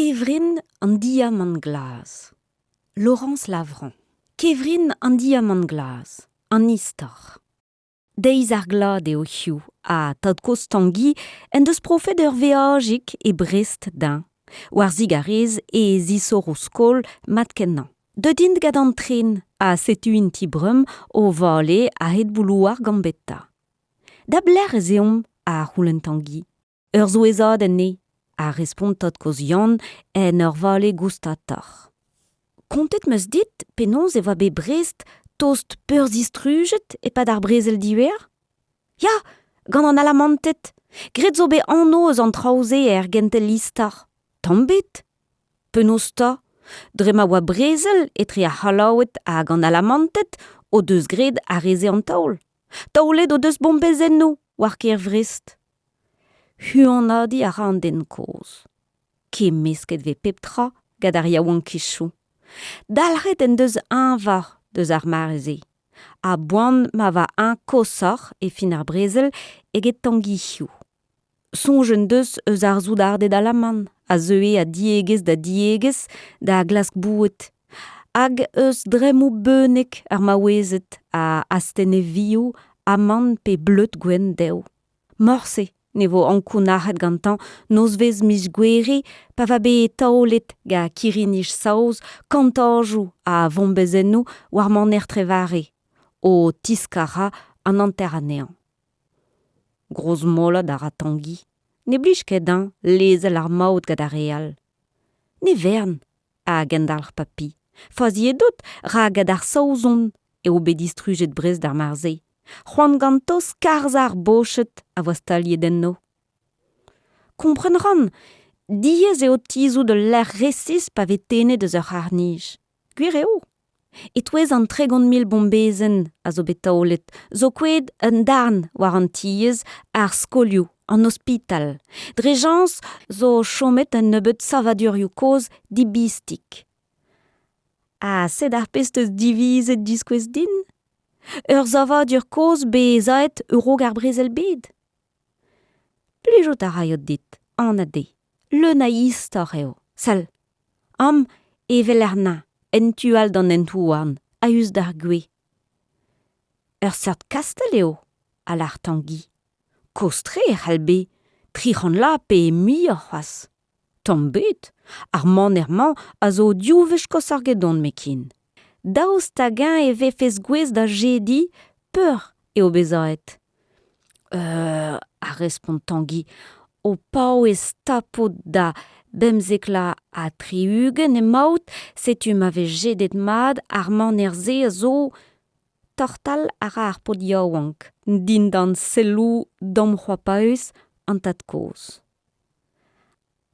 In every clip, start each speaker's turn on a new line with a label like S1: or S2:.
S1: Kevrin an diamant glas. Laurence Lavran. Kevrin an diamant glas. An istor. Deiz ar glad eo hiu a tad koz tangi en deus profet ur veajik e Brest din. War zigarez e zisor o skol mat kennan. De dint gad an tren a setu in ti brum o vale a het boulouar gambetta. Da bler ezeom a roulen tangi. Ur zo ezad en ne. A respond tad koz yann en ur vale goustator. Kontet meus dit penons eva be Brest tost peur zistruget e pad ar brezel diwer? Ya, gant an alamantet. Gret zo be anoz an traoze gentel listar. Tambet? Penaos ta? Dre ma oa brezel etre a halaouet hag an alamantet o deus gred a reze an taol. Taolet o deus bombezenno war ker Vrest. Huanadi a ra an den koz. Ke mesket ve peptra gad ar yaouan kichou. Dalret en deus var deus ar mareze. A boan ma va un kosar e fin ar brezel eget tangi hiu. Sonjen deus eus ar zoud ardet alaman, a zeue a diegez da glask bouet. Hag eus dremou beunek ar maouezet a astene viou aman pe bleut gwen deo. Morse, ne vo ankou nahet gantan noz vez mis gwere pa va be taolet ga kirinich saoz kantajou a vombezennou war man trevare o tiskara an anteranean. Groz mola da ratangi. Ne blij ket lezel ar maout gad ar real. Ne vern, a gendar papi. Fazi edot ra gad ar saouzon e o be distruget Brest d'ar marze. C'hoant gantos karz ar bochet a voaz taliet enno. Komprenran, diez eo tizou de l'er resis pa vetene deus ur harnij. Gwir eo. Et ouez an 300.000 bombezen a zo betaolet, zo kwed un darn war an tiez ar skolioù, an hospital. Drejans zo chomet un nebeut savadurioù koz dibistik. A sed ar pesteus divizet diskouez din? Ur zavadur koz be zaet euro gar brezel bed. Plejot a raiot dit, an ade, le na istor eo, sal. Am evel er na. En tual d'an entouan, a eus d'ar gwe. Ur seurt kastel eo, a l'ar tangi. Kostre halbe, trichan la pe mi ur c'hoaz. Tambet, ar man a zo diouvech kos ar gedon mekin. Daoust tagen e vefez gwez da jedi, peur eo bezaet. A respond tangi, o pao ez tapot da bemzekla a triugen e maout setu m'ave jedet mad ar man ze zo tortal ara ar pod yaouank, din dan selou dom c'hoapaeus an tad koz.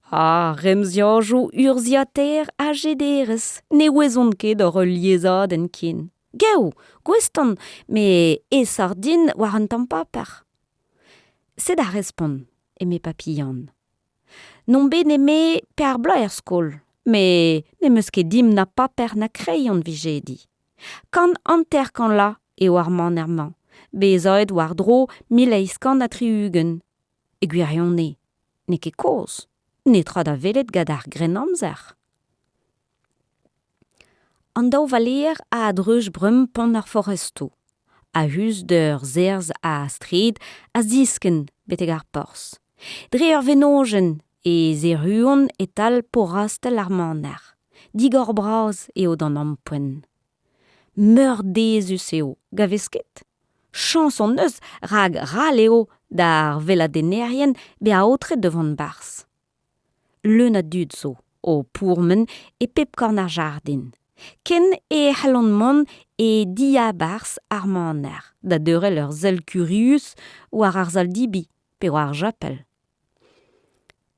S1: Remziajou urziater a jederez, ne ouezon ket ur liezad en kin. Geu, gweston, me e sardin war an tampaper. Sed a respond, e me papi yann. Non be ne me per bla er skol, me ne meus ket dim na paper na kreion vijedi. Kan anter kan la eo ar man bezaet war dro mileiskan a triugen. E gwirion ne ket koz, ne tra da velet gad ar grenamzer. An daou valer a adreuj brum pont ar foresto. A hus d'ur zerz a strid a zisken beteg ar pors. Dre ur venogen e zeruon etal porastel ar maner. Digor braz eo d'an ampoen. Meur dezus eo, gavesket. Chanson eus rag ral eo d'ar veladenerien be a otret devant bars. Le na dud zo, o pourmen e pepkorn ar jardin. Ken e halonmon e dia bars ar maner, da deurel ur zel curius war ar zal dibi, pe war japel.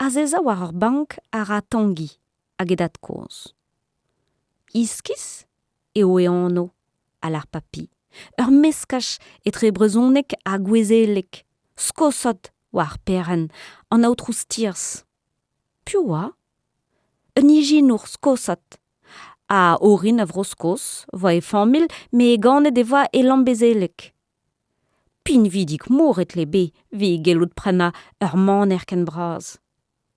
S1: Azeza war ur bank ar a tangi, hag edat koz. Iskis eo e anno, al ar papi. Ur meskach etre brezonek a gwezelek, skosot war peren, an aotrous tirs. Pioa? Un ijinour skosot. A orin a vroskos, va e famil, me ganet e va e lambezelek. Pin vidik mour et lebe, vi gelot prena ur man ken braz.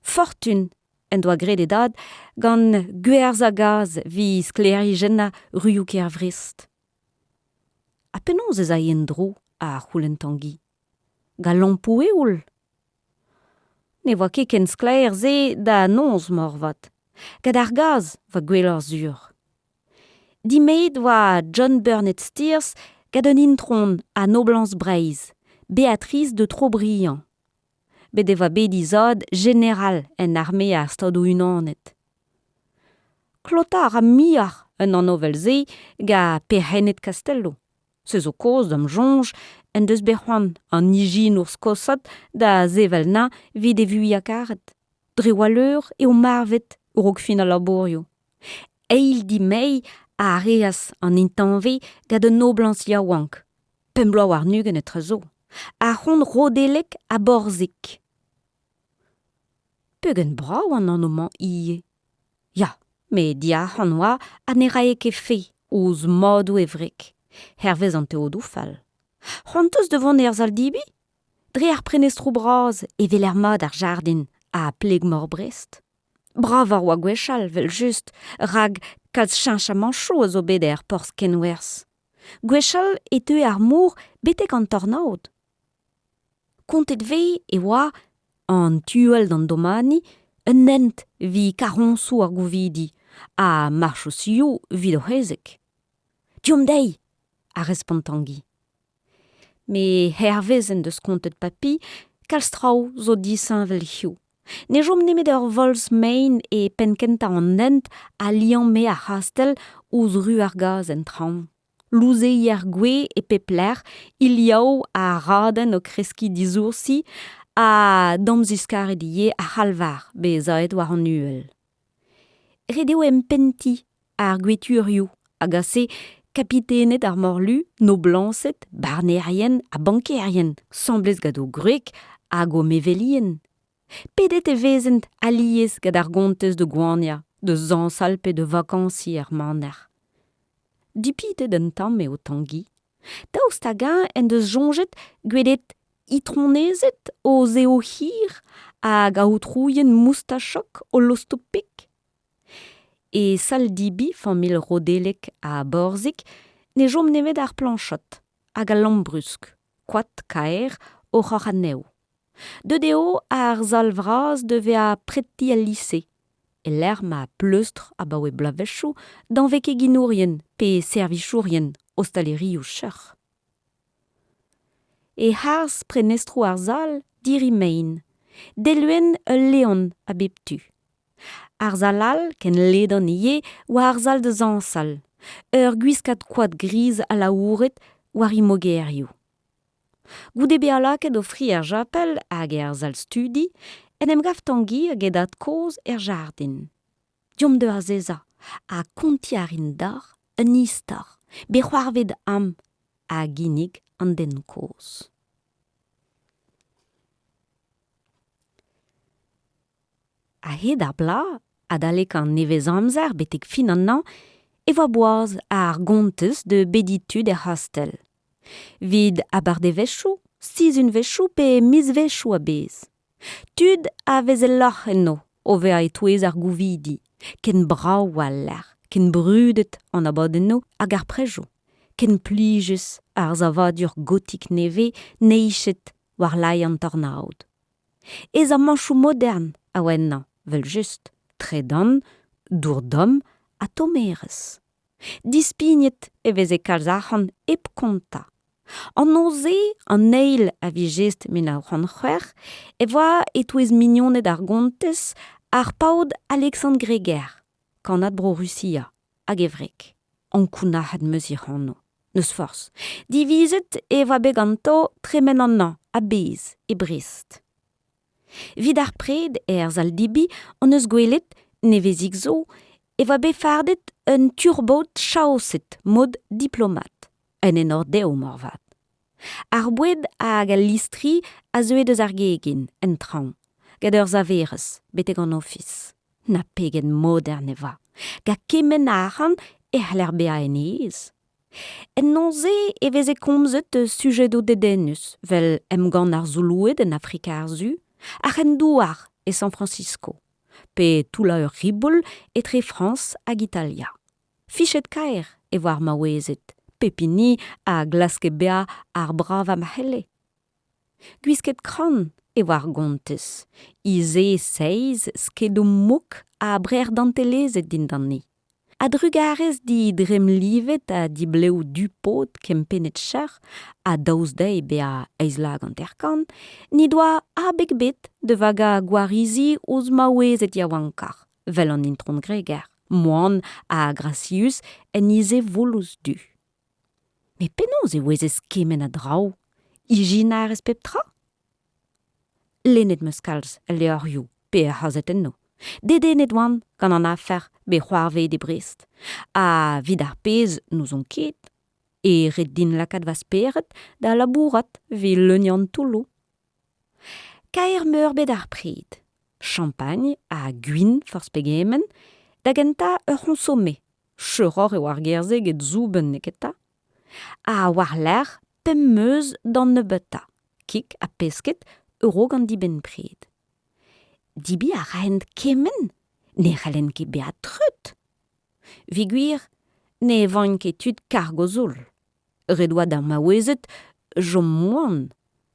S1: Fortune en doa grededad gant gwerzh a gaz vi sklerigenna ruyuk vrist. A penaos ez a dro a c'houlentangui. Ga lampou eoul. Ne voa ket ken skler ze da nonz morvat. Gad ar gaz va gwelloc'h sur. Dimeet oa John Burnett Steers gad un intron a Noblans Breiz, Béatrice de Trobriand. Bet eva bet izod general en armée a Stadoù Unanet. Clotar a miar un an novel-se ga Perrennet Castello. Se zo koz d'am jonj en deus berc'hoant an nijin ur skosat da zevel na vid e vui a karet. Dre waleur eo marvet ur og fin a laborio. Eil di mei a reas an intanve gad un noblans yaouank. Pembloa war nugen etre zo. A c'hont rodelek a borzik. Pegen brau an anoman ie. Ya, me dia c'hant oa a ne raek e fe ouz modou evrek. Hervez an teodou fall. C'hanteus devant er zaldibi? Dre ar prenestrou braz e vel er mod ar jardin a pleg mor Brest. Brav ar oa gwechal vel just rag kalz chancha manchou a zo bet er porz kenwers. Gwechal e teu ar mour betek an tornaod. Kontet vei e oa an tuel d'an domani un nent vi karonsou ar gouvidi a marcho sioù vid o c'hezek. Diom dei, a respond-Tanguy. Me hervez en deus kontet papi, kalstrao zo disin vel hiou. Ne jom nemet ur vols mein e penkenta an nent a lian me a hastel ouz ru ar gaz en traoù. Louze hier gwe e pepler, iliao a raden o kreski dizoursi a damziskar edie a halvar be zaet war an uel. Redeo em penti ar gweturioù hag a se kapitenet ar morlu, noblanset, barnerien a bankerien, semblez gad o grek hag o mevelien. Pedet e vezent aliez gad ar gontez de Gouania, de zansal pe de vakansi ar maner. Dipitet un tamm eo Tanguy. Daoust hag en deus jonget gwedet itronezet o zeo hir hag a outrouien moustachok o lostopik. E sal dibi famil rodelek a borzik ne jom nemet ar planchot hag a lambrusk, kwad kaer o c'hoc'h aneo. De deo ar zal vraz deve a preti al lise. E l'er ma pleustr a baoe blavechou dan veke ginourien pe servichourien o stalerioù cheur. E hars prenestrou ar zal diri mein. Deluen ul leon a beptu. Ar zalal ken ledan ie oa ar zal de zansal. Ur gwiskat kwad griz a laouret war imogerioù. Goude be alaket o fri ar japel hag er zal studi, en em gav Tanguy a gedat koz er jardin. Diom de azeza a kontiarin dar un istor, be c'hoarved am a ginig an den koz. A hed ar bla, adalek an nevez amzer betek fin an nan, e voa boaz ar gontez de beditud er hastel. Vid abar de vechou, sizun vechou pe mis vechou a bez. Tud a vez el lac'h enno, ove a etouez ar gouvidi, ken brau al ler, ken brudet an abad enno hag ar prejo, ken plijes ar zavadur gotik neve neichet war lai an tornaod. Ez a manchou modern a oennan, vel just, tredan, dourdom a tomerez. Dispignet e vez e kalzac'han ep konta. An oze an eil a vigest min a c'han c'hwer, e voa etouez mignoned ar gontez ar paoud Alexandre Greger, kanat bro Russia, hag evrek. An kounaat meuzir anno, neus forz. Divizet e voa beganto tremen an an, a bez e Brest. Vid ar pred er zaldibi an eus gwelet nevezik zo, e voa befardet un turbot chaoset mod diplomat, en enor deo morvat. Ar boued hag al listri a zeuet eus ar gegin, en traoù, gad ur zaverez, betek an office. Na pegen modern eva, ga kemen ac'han e c'haller bea en eez. En nonze e vez e komzet sujet o dedennus, vel em gant ar zoulouet en Afrika ar zu, ar en douar e San Francisco. pe tula ur ribol etre France hag Italia. Fichet kaer e war ma wezet, pepini a glaske bea ar brava mahele. Gwisket kran e war gontes, ize seiz skedum mouk a brer dantelezet din danni. A drugarez di dremlivet a di bleu du pot kempenet char, a daouz dei bea eizlag an terkan, ni doa a bet de vaga gwarizi ouz maouezet yawankar, vel an intron greger, moan a gracius en ize volous du. Me penoz e ouezez kemen a drao, ijina ar espeptra? Lennet meus kalz el leorioù, pe a c'hazet enno. Dede net oan gant an afer be c'hoarve de Brest. A vid ar pez nous on ket, e ret din lakad va speret da labourat ve leunian toulo. Kaer meur bet ar pred. Champagne a gwin forz pegemen, da genta ur c'honsome, cheuror e war gerzeg et zouben neketa. A war l'air pem meuz dan nebeta, kik a pesket euro gant di ben pred. Dibi a raent kemen, ne c'hallen ket beat treut. Viguir, ne vain ket tud kargozol. Redouad ar maouezet, jom moan,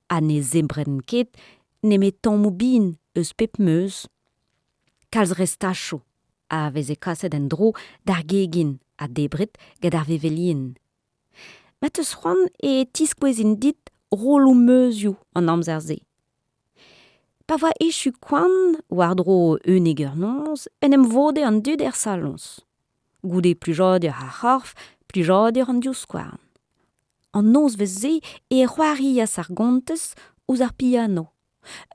S1: a ne zebren ket, ne met tammou bin eus pep meuz. Kalz restacho, a veze kaset en dro d'ar gegin a debret gant ar vevelien. Mat eus c'hoant e tiskwezin dit rolou meuzioù an amzer ze. Pa va echu kwan, war dro euneg ur nonz, en em vode an dud er salons. Goude plujodur ar c'harf, plujodur an diouskouarn. An nonz vez ze e c'hoarias ar gontes ouz ar piano.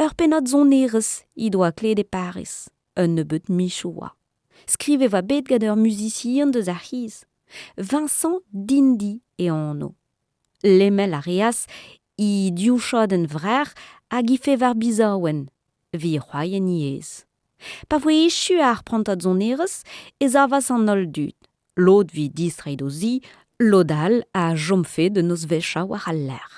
S1: Ur penad zonerez i doa kled e Paris, un nebeut michoua. Skrive va bet gant ur musicien deus ar c'hiz. Vincent Dindi e anno. Lemel a reas i diouchaden vrer hag i fe var bizaouen, vi c'hoaien iez. Pa voe echu ar prantad zonerez, ez avas an ol dud. Lod vi distreido zi, lodal a jomfe de noz vecha war al l'air.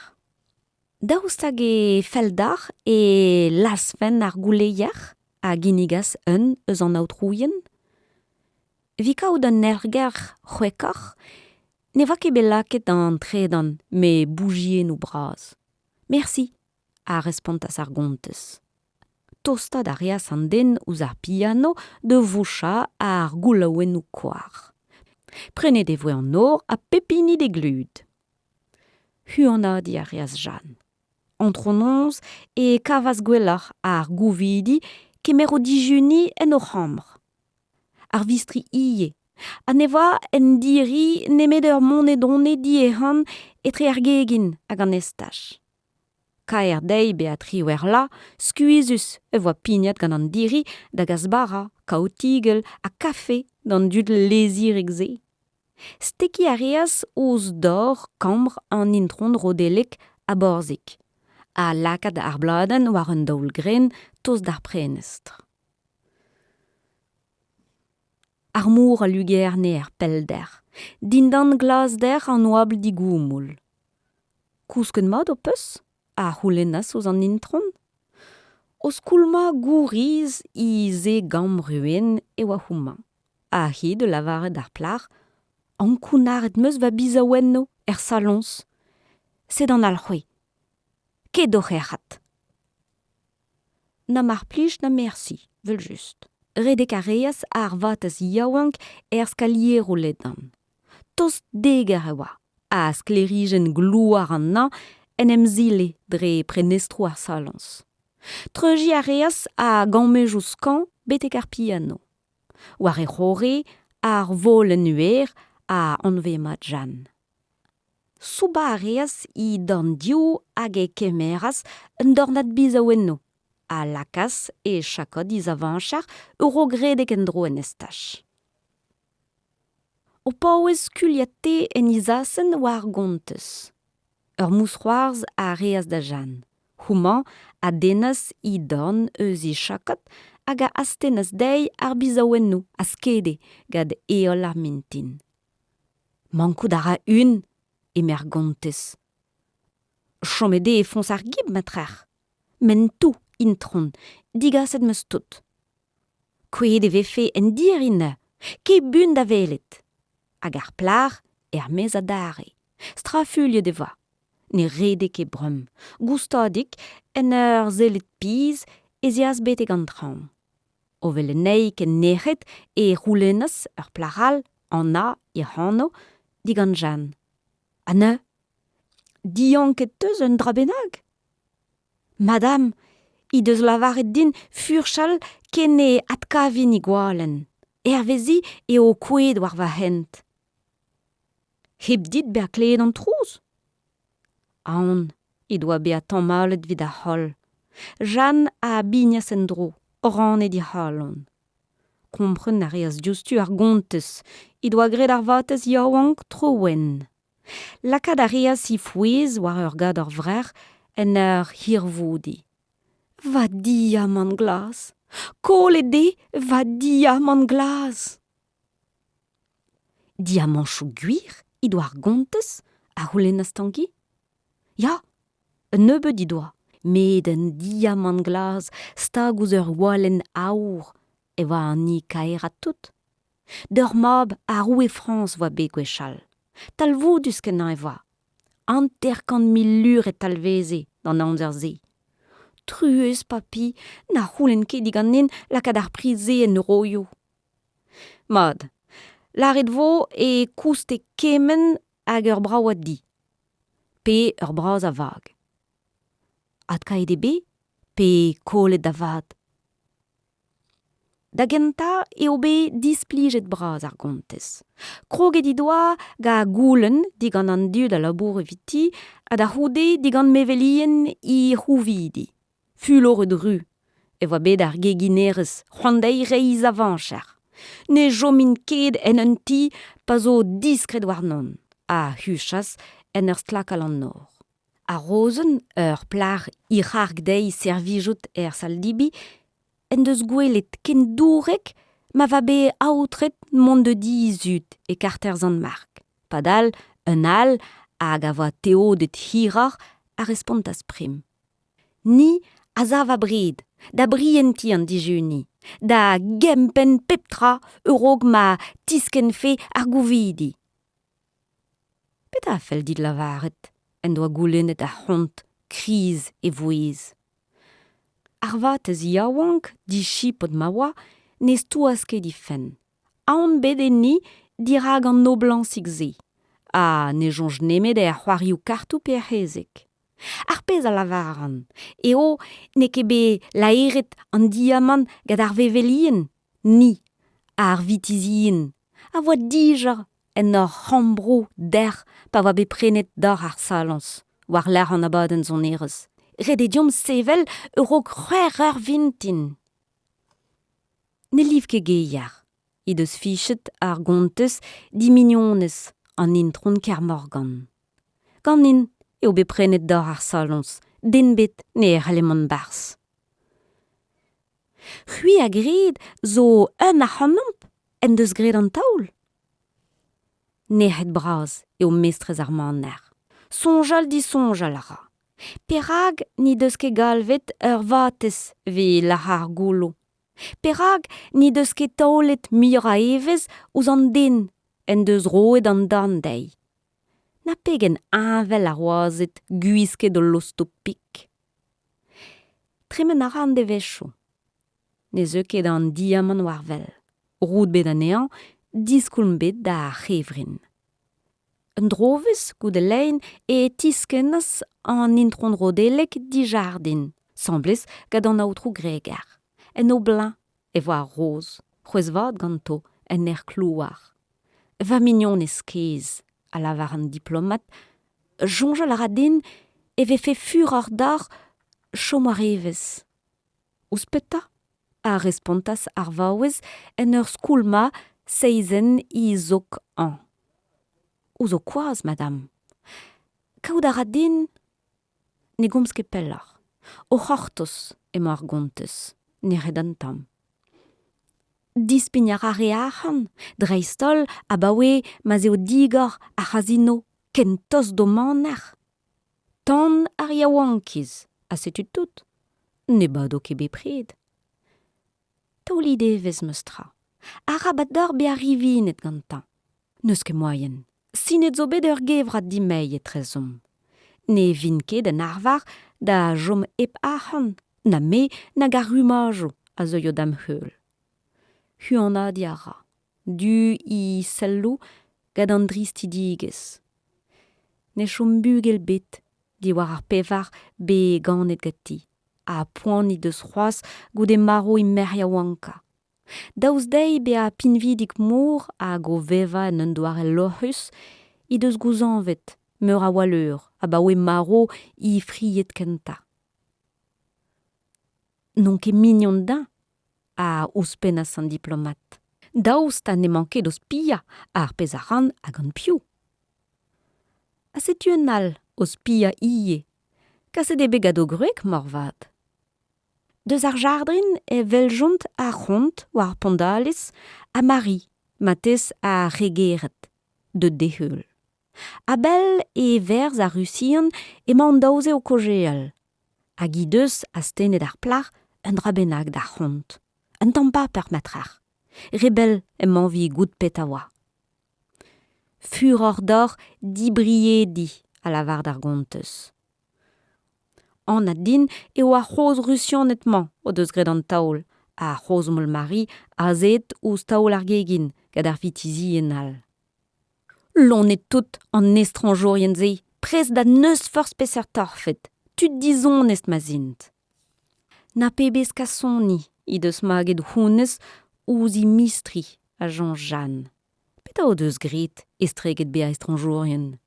S1: Daoust hag e feldar e lasfen ar gouleier a ginigas eus an aotrouien. Vi kaout an erger c'hwekar, ne va ket belaket an tredan me bougien ou braz. Merci, a respontas ar gontes. Tostad a reas an den ouz ar piano de voucha ar goulaouen ou koar. Prenet e voe an nor a pepini de glud. Huana di a reas Jeanne. Antrononz e kavas gwelar ar gouvidi kemero dijuni en o c'hamr. Ar vistri ie. A neva en diri nemet ur monedonne di e han etre ar gegin hag an estach. Kaer dei beatri wer la, skuizus e voa pignat gant an diri da gazbara, kaotigel a kafe d'an dud lezirek ze. Steki a reas ouz dor kambr an intron rodelek a borzik. A lakad ar bladen war un daoul gren tost d'ar prenestr. Ar mour a luger ne er pel der. Dindan glas der an oabl di goumoul. Kousken mat o peus? A c'houlennas ouz an intron? Oz koulma gouriz i ze gam ruen e oa houman. A hi de lavaret ar plar, an kounaret meus va bizaouenno er salons. Sed an al c'hwe. Ket d'oc'herc'hat. Na mar plij na merci, vel just. Redek a reas ar vataz yaouank skalier o ledan. Tost deger e oa. A sklerijen glouar an na en em zile dre prenestro ar salons. Treuji a reas a gammejous kan betek ar piano. War e c'hore ar vol en uer a anvemat Jeanne. Souba a reas i dan diou hag e kemeras un dornad bizaouenno. A lakas e chakod iz avanchar euro gredek en dro en estach. O paouez kuliate en izasen war gontes. Ur mousc'hoarz a reas da Jeanne. Houman a dennas i dorn eus i chakod hag a astennas dei ar bizaouenno a skede gad eol ar mintin. Mankout a ra un, emer gontes. Chomede e fons ar gib matrer. Men tou intron, digaset meus tout. Kouet vefe en dirine, ke bun da velet. Hag ar plar mez a dare. Strafulje de va. Ne rede ke brum. Goustadik en zelet piz ezias bete gant traum. O vele neik en nechet roulennas plaral an a hanno digant Jan. Anne, dian ket teus un drabenag? Madame, i deus lavaret din furchal ken atkavin igualen. Vezi o kouet war va hent. Heb dit ber kleed an trouz? Aon, i doa be a tammalet vid a hol. Jan a bignas en dro, oran e di halon. Kompren a reas justu ar gontez, i doa gred ar vatez yaouank troen. Lakad a reas i fouez war ur gad ar vrer en ur hirvoudi. Va dia man glas, kol de va dia man glas. Diamanchou guir, i doa ar gontez, a roulennas tangi? Ya, un neube di doa, met un diamant glas stag ouz ur walen aour, va an ni kaerat tout. D'ur mab a roue France voa be gwechal. Talvoudus ken an va. Anterkant 1000 lur et talveze d'an anzer ze. Trueus papi, na roulen ket digan nin lakad ar prize en roio. Mad, laret vo kouste kemen hag ur braouad di. Pe ur braz a vag. Ad kaet be, pe kolet da vat. Da genta be displijet braz ar gontez. Kroget i doa ga goulen digant an dud a labour eviti, a da houde digant mevelien i houvidi. Fuloret ru, voa bet ar geginerez, c'hoandei reiz avancher. Ne jomin ket en un ti pa zo diskret war non, a huchas en ur stlakal an nor. A rozen, ur plar irarg dei servijout saldibi, en deus gwelet ken dourek ma va be aoutret mont de di zut e karter zan mark. Padal, un al hag a voa teodet hirar a respontas prim. Ni a zava brid, da brienti an dijuni, da gempen peptra eurog ma tisken fe ar gouvidi. Peta fel dit lavaret, en doa goulenet a hont, kriz e voiz. Ar vatez yaouank di chipot ma oa, nes touas ket di fen. Aon bede ni dirag an noblan sigze. A ne jonj nemet ar c'hoarioù kartou pe hezek. Ar pez a lavaran, ne kebe laeret an diamant gad ar vevelien, ni, ar vitizien, a voa dijar en ur c'hambrou der pa va be prenet dar ar salans, war l'ar an abadenn zon erez. Redediom sevel eurog c'hwer ur vintin. Ne liv ket geier, i deus fichet ar gontez dimignonez an intron ker morgan. Ganin eo be prenet dar ar salons, den bet ne er alemant bars. C'hui a gred zo un a c'hanomp en deus gred an taoul. Nec'het braz eo mestrez ar maner. Sonjal di sonjal ara. Perag ni deus ket galvet ur vatez ve lahar golo. Perag ni deus ket taolet mur a evez ouz an den en deus roet an dan dei. Na pegen anvel a roazet guisket o lostopik. Tremen a ran de vecho. Ne zeu ket an diamant warvel. Rout bet an ean, diskoulm bet da c'hevrin. Un drovez goude lein tiskennas an intron rodelek di jardin, semblez gad an aotrou gregar. En o blin, voa roz, c'hwez vat ganto en klouar. Va mignon eskez, a lavar an diplomat, jonjal a radin fe fur ar dar chom war evez. Ouspeta, a respontas ar vaouez en ur skoulma seizen i zok an. Ou zo koaz, madame. Kaout a radin, ne gomz ket pellar. O c'hortos emo ar gontez, ne red an tam. Dispign ar are achan, dreistol a bawe ma zeo digor a c'hazino ken tos do maner. Tan ar yaouankiz, a setu tout, ne bado ket be pred. Taolide vez meustra. A rabador be arrivinet gantan. Neus ket moyen. Sinet zo bet ur gevrat dimei etrezom. Ne vin ket en arvar da jom ep ahan. Na me na gar rumajo a zo yo dam heul. Huana diara. Du I sellou gad an dristidigez. Ne chom bugel bet, di war ar pevar be ganet gati. A poan I deus c'hoaz goude maro I meria wanka. Daouz dei be a pinvidik mour a go veva en un doare lorhus I deus gouzanvet, meur a waleur, a ba oe maro I friet kenta. Non ket mignon da, a ouspen a san diplomat. Daouz ta ne manke d'oz pia ar pezaran hag an piou. A setu un al oz pia ie, kaset ebe gado gruek morvad. Deus ar jardrin e veljont a c'hont war pondales a mari, matez a regeret, de deheul. A bel e verz a rusian e man daouze o kojeel. A gideus a stenet ar plar un dra bennak da c'hont. Un tamm pa permetrar. Rebel e manvi gout pet a oa. Furor d'or dibriedi a lavar d'ar gonteus. An a din e oa c'hoz rusian etman o deus gred an taol, a c'hoz mol mari a zet ouz taol ar gegin gad ar vitizi enal. L'on est tout en estrangeorien ze, prez da neus force peser torfet, tud dizon est mazint. Na pebez kasoni, I deus maget hounes ouz I mistri a Jean-Jeanne. Peta o deus grit estreget be a estrangeorien.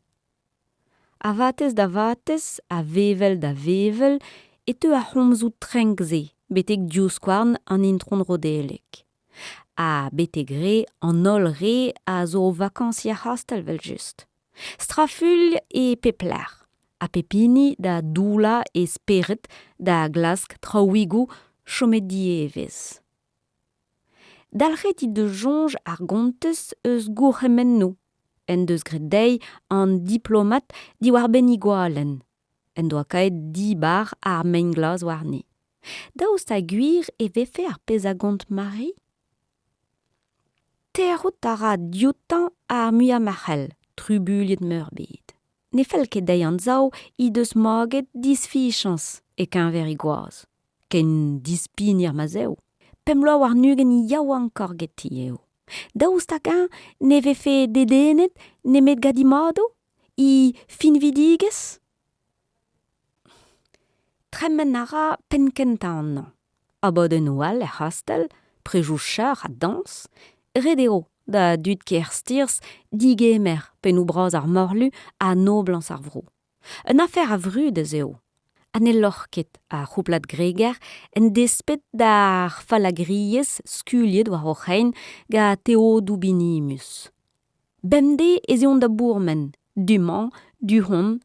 S1: A vatez da vatez, a vevel da vevel, e teu a c'homzout trenkze, betek dioskwarn an intron rodelek. A betek re an ol re a zo o vakansi a hastel vel just. Straful e pepler. A pepini da doula e speret da glask traouigou chomet dievez. Dalret I de jonge ar gontes eus gourhemenno, en deus gredei an diplomat di war ben igualen, en doa kaet di bar ar main glas war ne. Daouz ta guir e vefe ar pezagont mari? Terrout a ra diotan ar muia mahel, trubuliet meurbed. Ne fel ket dei an zao I deus maget disfichans e kenver iguaz. Ken dispinir mazeo. Pemloa war nugen yaou ankor geti eo. Daouz ta gan ne vefe dedenet ne met gadimado? I finvidigez? Tremen a ra penkenta an nan. Abod en oal e hastel, prejou char a dans, redeo da dud ker stirs digemer pen ou braz ar morlu a noblans ar vrou. Un affaire a vrudez eo. An e lorket a c'houplat greger en despet d'ar falagriez skuliet war oc'hein ga teo doubinimus. Bemde ez eon da bourmen, du-man, du-hon,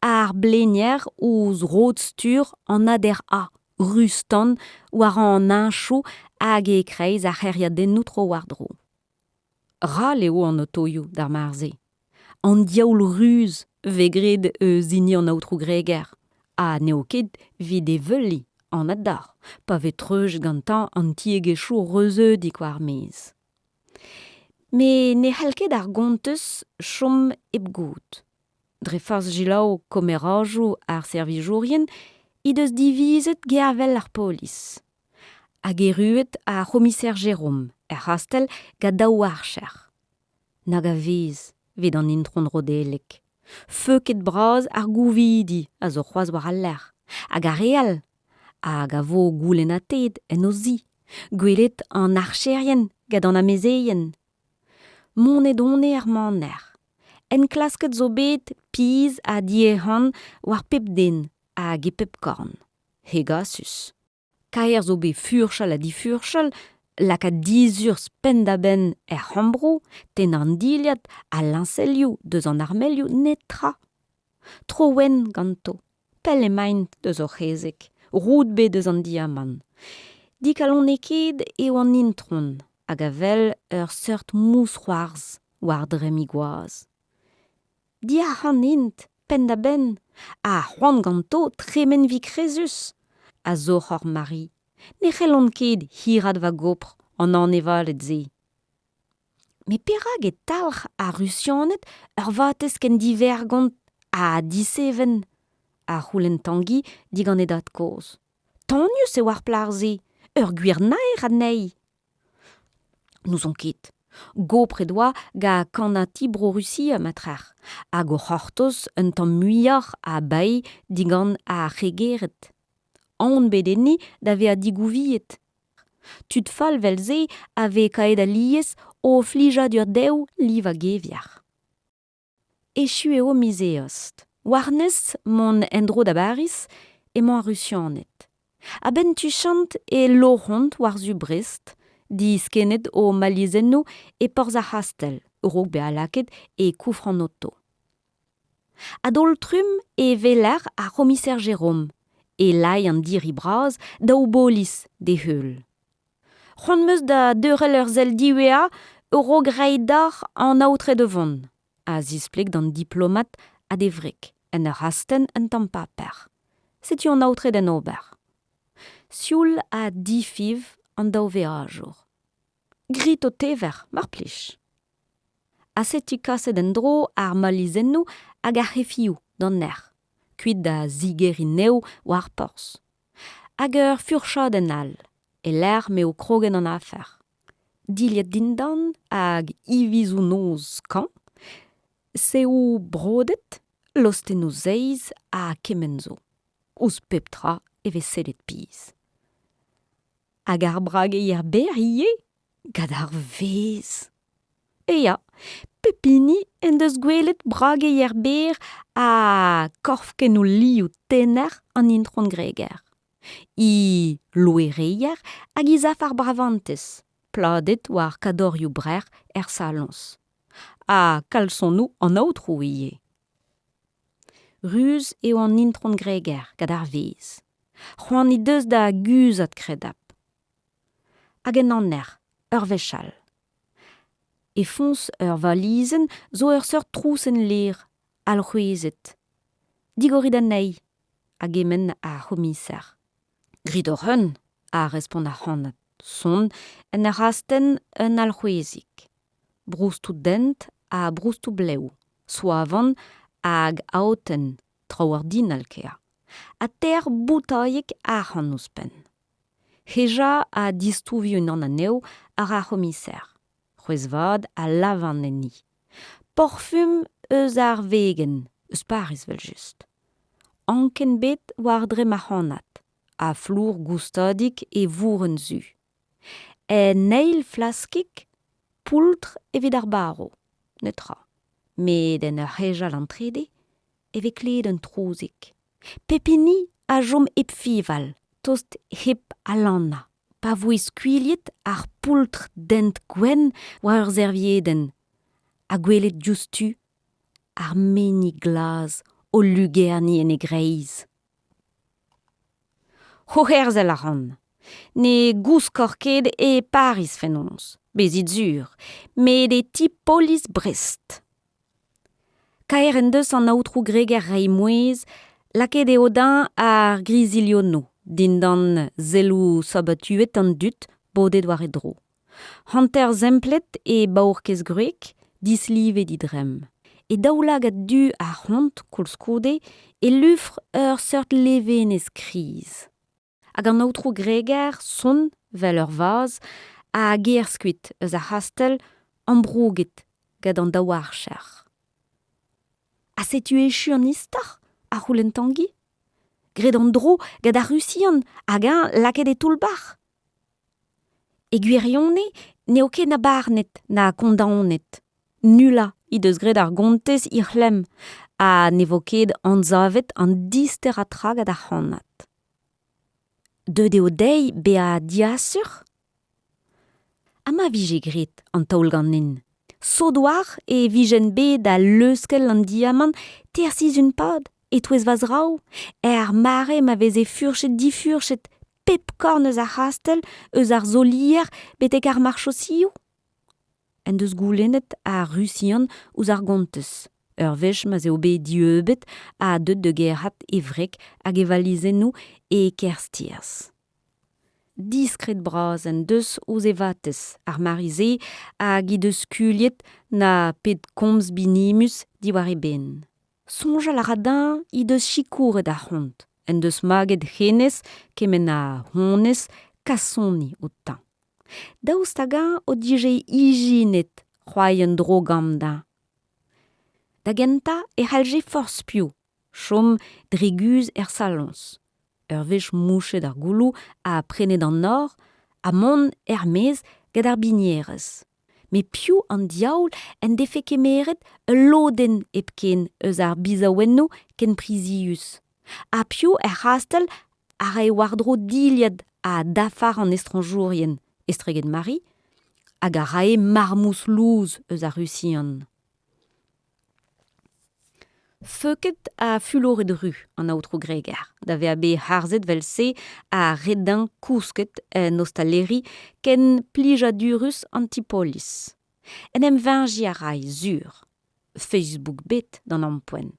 S1: ar blenier ouz rodstur an ader a, rustan war an anchou hag e kreiz ar c'heriadennoù tro war dro. Ra leo an otoioù d'ar marze. An diaoul ruz vegred zini an aotrou greger. A neoket vid e veuli an adar, pa vet treuj gantan an tiegechou reuzeudik war mez. Me ne c'hellket ar gonteus chom eb gout. Dre farz gilaou komerajou ar servijourien, I deus divizet gervel ar polis. Hag eruet ar commissaire Jérôme, er hastel gant daou archer. Nag a vez, vet an intron rodelek. Feuket braz ar gouvidi a zo c'hoaz war al ler. Hag a real, hag a vo goulenn a ted en o zi. Gwelet an archerien gant an amezeien. Monet donne ar maner. En klasket zo bet piz a diehan war pep den hag e pep korn. Hegasus. Kaer zo bet furchal a difurchal, laka dizur spendaben c'hambrou, ten an diliad a linselioù deus an armelioù netra. Trowen ganto, pel emaint deus o c'hezek, roud bet deus an diaman. Dik alon eket eo an intron, hag a vel ur seurt mousc'hoarz war dremigwaz. Dia an int, pendaben, a c'hoant ganto tremen vi krezus, a zo c'hor mari. Ne c'hellon ket hirad va gopr an anevalet ze. Me perag e talc'h a rusionet ur vatez ken divergont a diseven a c'houlenn Tangi digant edat koz. Tannius e war plarze, ur gwirnaer a nei. Nous on ket. Gopr e doa ga kanati bro Russia matrer, hag o c'hortoz un tamm muioc'h a bai digant a c'hegeret. An bedenni da ve a digouviet. Tud fall vel ze a ve kaet a liez o flijad ur deu liv a geviar. Echu eo mizeost. Warnez mon endro da baris e mon rusionet. A ben tuchant e lohont war zu Brest, di skenet o malizenno e porz a hastel, eurok be a laket e koufran auto. Adoltrum e veler a commissaire Jérôme, e lai an diri braz da o bolis de heul. C'hoant meus da deurel ur zel diwea eurok reidar an aotre devon, a zispleg d'an diplomat a devrek, en ur hasten un tamm paper. Setu an aotre den ober. Sioul a difiv an daou veajour. Grit o tever, mar plij. A setu kaset en dro ar malizenno hag ar c'hefiou d'an ner, kuit da zigerin neo war porzh. Hag ur furchad en all, e l'er me o krogen an afer. Diliet dindan hag ivizou noz kan, seou brodet, lostenno zeiz a kemenzo. Ouz peptra e vez sellet piz. Hag ar brag e ber ie, gad ar vez. E ya, pepini en deus gwelet brag e ber a korfken o liou tener an intron greger. I loereier hag i zaf ar bravantes, pladet war kadorioù brer salons. A kalsonou an aotrou ie. Ruz eo an intron greger gad ar vez. C'hoant i deus da guzat kredap. Hag en an ur vechal. E fons ur valizen zo ur seurt trousen lir, al c'hwezet. Digorit an nei, hag emen a c'homisser. Grit o c'hun, a respond a c'hanat. Son en ur hasten un al c'hwezik. Broustou dent a broustou bleu. Soavan hag aoten, traour din al kea. A ter boutaiek a c'hanouspen. Heja a distouvioù an aneo ar a c'homisser. C'hwezvad a lavan enni. Porfum eus ar vegen, eus Paris vel just. Anken bet war dre ma c'hanat, a flour goustadik e vouren zu. E neil flaskik, poultr evit ar baro, netra. Met en ur heja l'antrede, evit kled un trouzik. Pepini a jom epfival, tost hep alanna. Pa voe skuiliet ar poultr dent gwen war ur zervieden. A gwelet justu ar meni glaz o lugerni en e greiz. Ho herzel a ran. Ne gouskorket e Paris fenons, bezit zur, met e ti polis Brest. Kaer en deus an aotrou greger reimouez, laket e odin ar grisiliono, dindan zelou sabatuet an dut bodet war e dro. Hanter zemplet e baourkez gruek, dislive didrem. E daoulagat du a c'hont koulskode e lufr ur seurt levenez kriz. Hag an aotrou greger son vel ur vaz a gerskuit eus a hastel an brouget gad an daouarcher. A setu echu an istar a c'houlenn Tangi? Gret an dro gad a Rusian hag an laket e toulbar. E gwirionne neo ket na barnet na kondaonet. Nula i deus gret ar gontez ir c'hlem a nevo ket an zavet an dister a tra gad a c'hanat. Deuet eo dei be a diasur? Ama vije gret an taol ganin. Sodouar e vijen be da leuskel an diamant tersiz un pad e touez vaz rao. Er mare ma vez e furchet difurchet pep korn eus ar hastel eus ar zolier betek ar marchosio. En deus goulennet a Rusian ouz ar gontez. Ur vech ma zeo be dieubet a deut de gerhat evrek hag e valizennou e kerstiers. discret bras en deus ouz evates ar marize hag i deus kuliet na pet komz binimus diwar e ben. Sonj a la radin i deus chikouret ar hont, en deus maget c'henez kemen a honez kasoni o tan. Daoust hag o dije ijinet c'hoai un drogam da. Da genta e c'halje force piou, chom driguz salons. Ur vech mouchet ar goulou a prenet an nor, a mon mez gant ar binierez. Me piou an diaoul en defe kemeret loden epken eus ar bizaouenno ken prizius. A piou rastel a re wardro diliad a dafar an estranjourien, estreget Mari, hag a rae marmous louz eus ar Russian. Feuket a fuloret ru an aoutro gregar, da ve a be harzet vel se a redin kousket en ostaleri ken plijadurus antipolis. En em vingi a rai zur, Facebook bet d'an ampoen.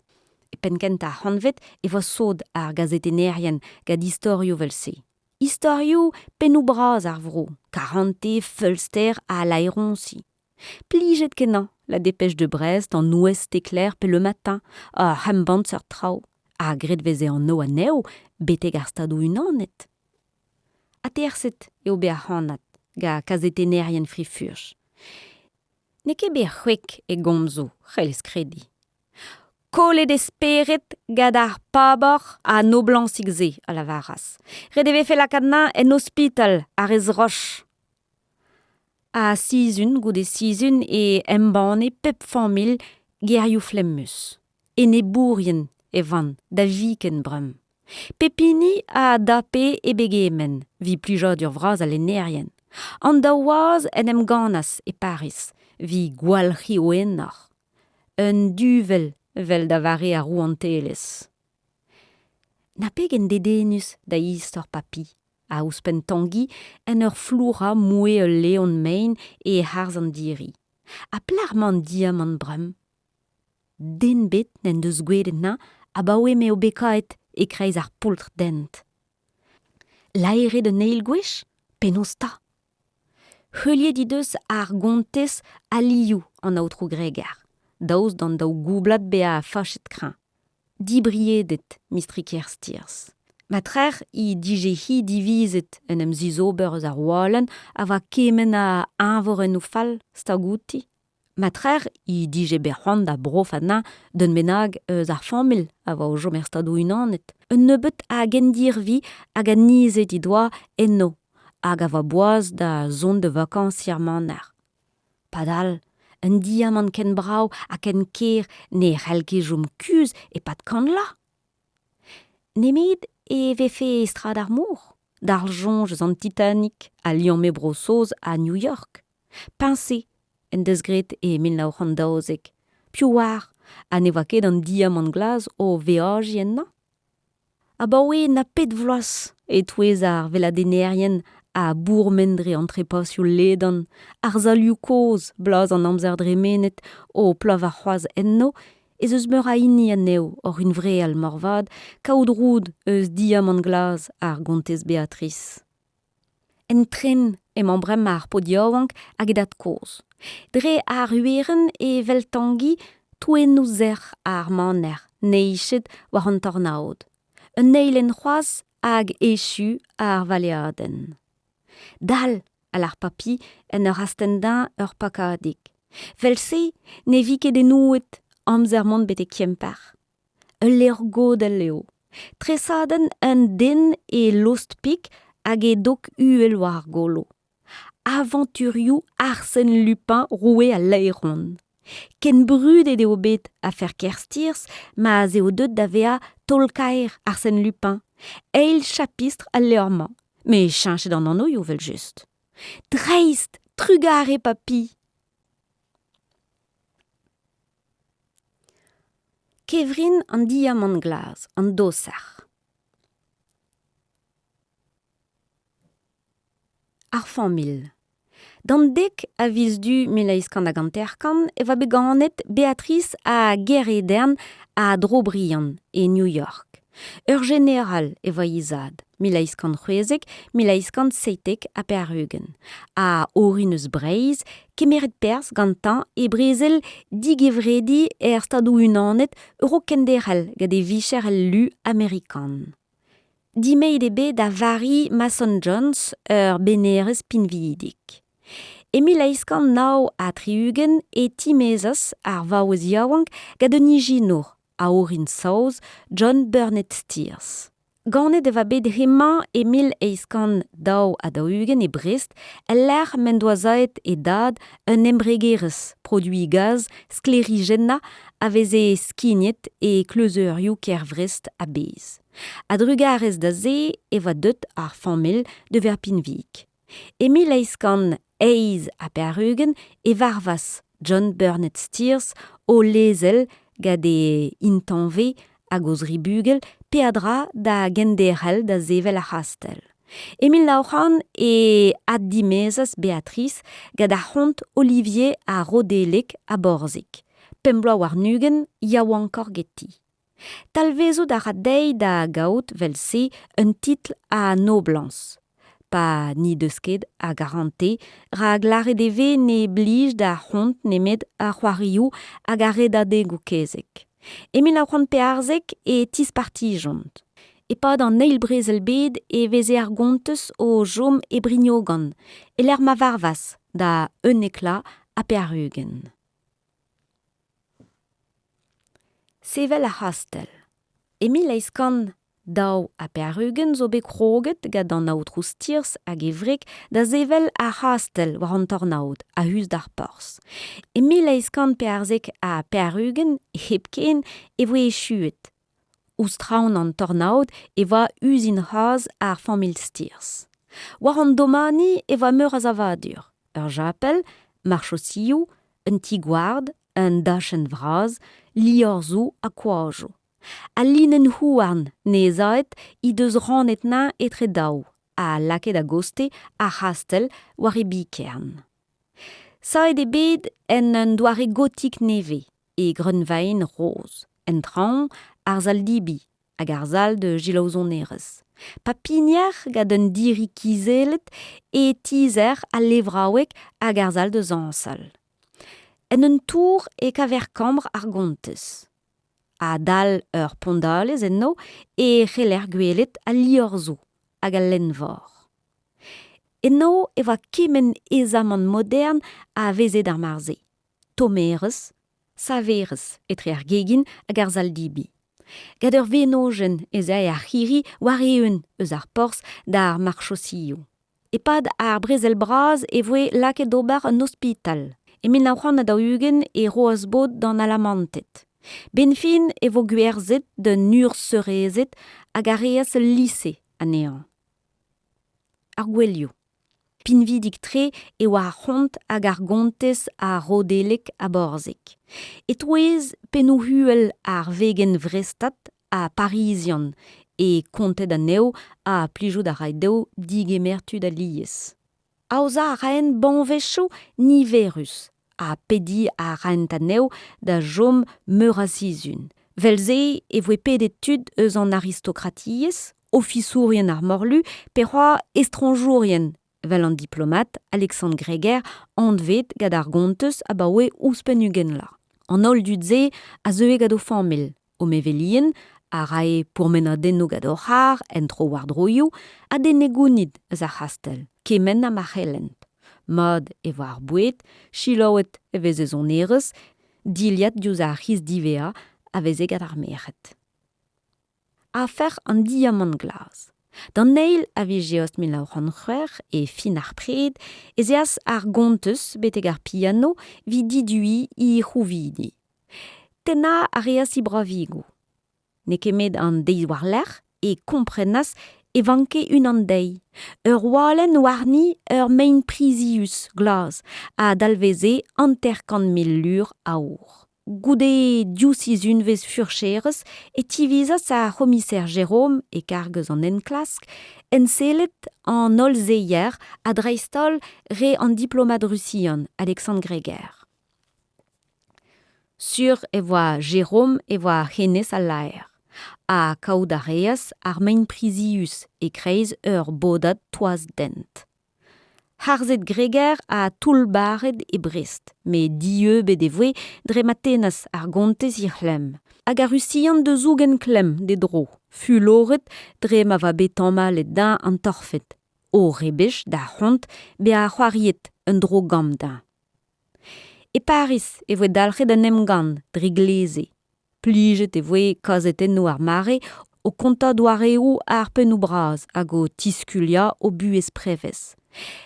S1: E penkent a hanvet e vo sod ar gazetenerien gad istorio vel se. Istorio penou braz ar vro, karante feulster a l'aeronsi. Plijet kenan la dépêche de Brest en ouest éclair pe le matin, a hembant sur trao, a gret veze an no a neo, beteg ar stadou unanet. A terset eo be a hanat, ga kazetenerien frifurj. Ne ket be c'hwek e gomzo, c'hellez kredi. Kolet esperet gad ar pabor a no blansig ze a la varas. Redeve fe lakadna en hospital a rez roch. A sizun, goude sizun e embane pep famil gerioù flemmus. E ne bourien evan da viken brem. Pepini a dape e begemen, vi plujad ur vraz a lenerien. An da oaz en em ganas e Paris, vi gwalc'hi o ennar. Un duvel vel da vare a rouanteles. Na pegen dedenus da istor papi. A ouspen tangi en ur floura moue ul leon mein e harz an diri. A plarman diamant brem. Den bet n'en deus gwedet na a baoe me o bekaet e kreiz ar poultr dent. Laere de neil gwech, penosta. Heuliet i deus ar gontez a liou an aoutro gregar. Daouz dan daou goublat be a fachet kran. Dibriedet mistri kerstirs. Matrer i dije hi divizet en em zizober eus ar walen a va kemen a anvoren o fall stagouti. Matrer i dije berc'hoant da brofana d'un benag eus ar famil a va o jomer stadou unanet. Un nebeut a gendir vi hag a nizet i doa enno hag a va boaz da zon de vakanz maner. Padal, un diamant ken brau a ken ker ne c'helke jom kuz e pat kan la. Nemid e vefe estrad ar mour, d'ar jonjez an Titanic a liant me brosoz a New York. Pincé en deus gret e 1912, piou war a ne va ket an diamant glas o veajien na. A baoe na pet vloaz e touez ar veladenerien a bourmendre antrepasio ledan, ar zalioù koz blaz an amzer dremenet o plav ar c'hoaz enno, ez eus meur a ini aneo or un vreal morvad kaout roud eus diamant glas ar gontez Beatrice. En tren emañ brem ar podiaouank hag edat koz. Dre ar ueren e vel tangi touennoù zerc'h ar maner neichet war an tornaod. Un eilen c'hoaz hag echu ar valeaden. Dal al ar papi en ur astendan ur pakadik. Vel se ne vi ket enouet amzer mont bete kiempar. Ul leur godel leo. Tresaden un den e lost pik hag e dok uel war golo. Aventurioù Arsène Lupin roue a laeron. Ken brudet eo bet a fer kerstirs, ma eo deut da vea tolkaer Arsène Lupin. Eil chapistre al leurman, me chanchet an anoio vel just. Dreist, trugare papi. Kevrin an diamant glas, an dosar. Ar famil. Dan dek a viz du melaiskan da ganterkan e va beganet Beatrice a ger edern a Drobrian e New York. Général eva izad, 1960 a Perhugen, a Orinus Breiz, kemeret pers gantan e brezel digevredi stadou unanet eurokenderel gade vicher lu amerikan. Dimeide da vari Mason Jones beneres pinvidik. 1900 a Trihugen e timezas ar vaouez yaouank gade nijinor a Orin Sauz John Burnett Steers. Ganet eva bet hemañ 1900 a Daohugen e Brest l'air mendoazaet e dad un embregerez produit gaz sklerigena a veze skignet e kleuzeurioù kervrest a bez. A drugarez da ze eva deut ar famil de Verpinvik. 1900 a Perhugen e varvas John Burnett Steers o lezel gade intanve a gozribugel peadra da genderel da zevel a hastel. Emil Lauchan e ad dimezas Beatrice gada hont Olivier a rodelek a borzik. Pembloa war nugen yaouankor geti. Talvezo da radei da gaout vel se un titl a noblans. Pa ni deusket a garante, ra glare deve ne blij da hont nemet a c'hoarioù a gare da de goukezek. Emil a c'hoant pearzek e tis partijont. E pad an eil brezel bed e veze ar gonteus o jom e brignogan, e l'er ma varvas da un ekla a Perhugen. Sevel a hastel. Emil eiskan daou a Perhugen zo bet kroget gad an aotrou stirs hag evrek da zevel a hastel war an tornaout a hus d'ar pors. Emil eiskan pearzek a Perhugen hepken e voe chuet. Oustraon an tornaout e va usin haz ar famil stirs. War an domani e va meur a zavadur. Japel, marchosiou, un tigouard, un dachen vraz, liorzou a kouajo. A linen houarn ne zaet i deus ranet na etre daou, a laket a goste a hastel war e bikern. Saet e bed en un doare gotik neve e grunvaen roz, en traon ar zaldibi hag ar zal de gilaouzon nerez. Pa pigner gad un diri kizelet e tizer a levraouek hag ar zal de zansal. En un tour e kaverkambre ar gontez. A dal ur pondalez enno e c'heller gwelet a liorzou hag a lenvor. Enno eva kemen ezamant modern a vezet ar marze. Tomerez, saverez etre ar gegin hag ar zaldibi. Gad ur venogen ezai ar c'hiri war eeun eus ar pors da ar marchosiou. E pad ar brezel braz e voe laket d'ober un hospital. Emil Nauchan a daohugen e roaz bod dan alamantet. Ben fin e vo gwerzet d'un ur serezet hag a reas lise anean. Ar gwelio. Pinvidik tre e oa hont hag ar gontez a rodelek a borzek. E touez penou huel ar vegen vrestat a Parisian e kontet aneo a plijou da raideo digemertu da lies. Aoza a raen banvechou niverus. A pedi a raentaneo da jom meurazizun. Velze e voe pedet tud eus an aristokratiez, offisourien ar morlu, perroa estranjourien, vel an diplomat Alexandre Greger andvet gad ar gontez a baoe ouspennugen la. An ol dudze a zeue gad o famil, o mevelien, a rae pourmenadenno gad o c'har, en tro war droioù, a denegounid eus ar hastel, kemen a marc'hellent. Mod e war bouet, chiloet e veze zon erez, diliat diouz ar c'hiz divea a veze gad ar meret. A fer an diamant glas. Dan neil a vijeost 1900 e fin ar pred, ezeas ar gontez beteg ar piano vi didui i c'houvidi. Tena a reas i bravigo. Ne kemet an deiz war l'er e komprenas e vanke un an dei. Ur walen warni ur main prizius glas a dalveze anterkan millur aour. Goude diousizun vez furcherez e tivizas a commissaire Jérôme e kargez an enklask en selet an ol zeier a dreistol re an diplomat russian Alexandre Greger. Sur e voa Jérôme e voa hennes a laer. a kaudareas ar main prisius e kreiz ur bodat toaz dent. Harzet greger a toulbaret e Brest, me dieu bet e voe dre matenas ar gontez ir chlem. Hag ar usian de zougen klem de dro, fu loret dre ma va bet tammalet da an torfet. O rebech da hont be a c'hoariet un dro gam da. E Paris e voe dalc'het an emgant dre gleze. Plijet e voe kazet enno ar mare o konta douareoù ar penou braz hag o tiskulia o buez prevez.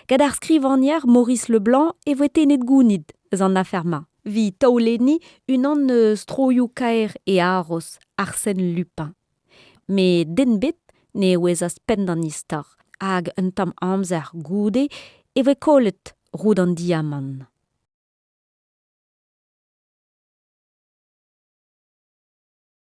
S1: Gad ar skrivanier Maurice Leblanc e voe tenet gounid eus an aferma. Vi taouleni unan stroioù kaer e aros Arsène Lupin. Me den bet ne ouez as pend an istor hag un tamm amzer goude e voe kollet roud an diamant.